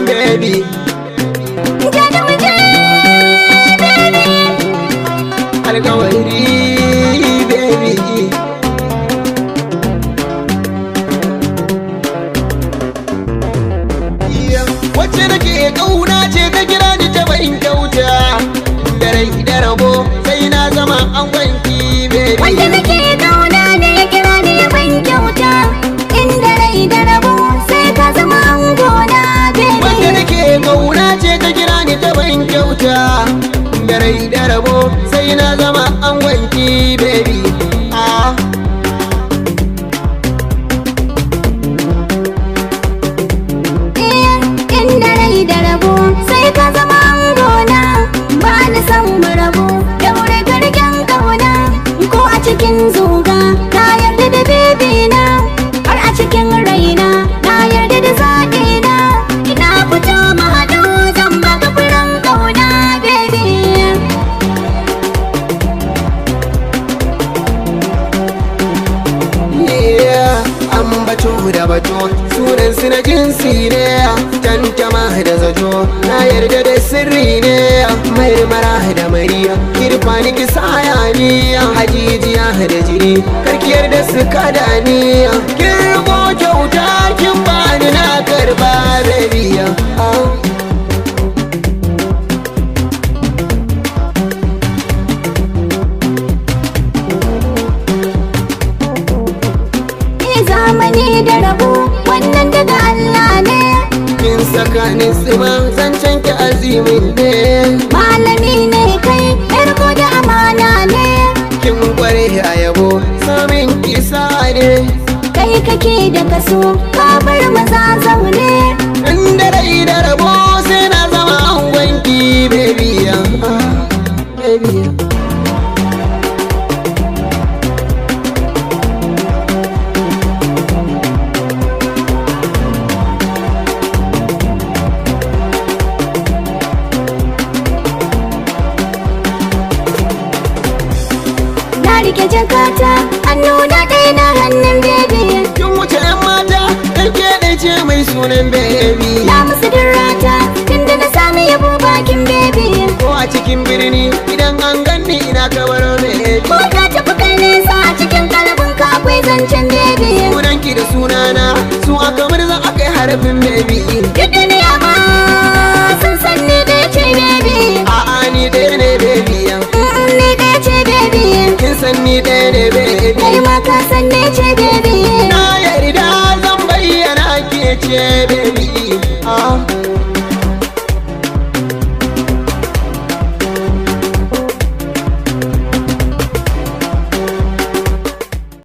Baby. Alkawari baby. Wacce nake kauna ce ta kira ni ta bayin kyauta, da rai da rabo sai na zama an wanki baby. Wanda nake kauna ne ya kira ni ya ban kyauta, inda rai da rabo sai ka zama an gona baby. Wanda nake kauna ce ta kira ni ta bayin kyauta, da rai da rabo sai na zama an wanki baby. Inda rai da rabo sai ka zama an gona, ba ni san mu rabu daure garken kauna. Ko a cikin zuga na yarda da baby na, har a cikin raina na yarda da zaɓi na. Ina fito mu haɗu zan baka furen kauna baby. Ambato da bato sunan su na jinsi ne, tantama da zato na yarda da sirri ne. Marmara da mariya kirfani ki sayaniya, hajijiya da jiri karkiyar da su kada niya. Kin rubo kyauta kin bani na karba baby. Zamani da rabo wannan daga Allah ne, Kin saka ni tsima zancen ki azimin ne. malami ne kai yarko da amana ne. Kin kware a yabo samin kisa ne. Kai kake da kaso ka bar maza zaune. Inda rai da rabo sai na zama an wanki baby. Baby. Na rike jakata hannu na ɗaya na hannun baby. Kin wuce 'yan mata ɗan ke ce mai sunan baby. Na musu dirrata tunda na sami yabo bakin baby. Ko a cikin birni idan an ganni ina kabaro baby. Ko ka tafi kai nesa a cikin kalbin ka akwai zancen baby. Sunanki da sunana su aka murza akai harafin baby. Duk duniya ma sun san ni ɗaya ce baby. A'a ni ɗaya ne baby. Ni ɗaya ce baby. Kin san ni ɗaya ne baby. Kai ma ka san ni ce baby. Na yarda zan bayyana ke ce baby.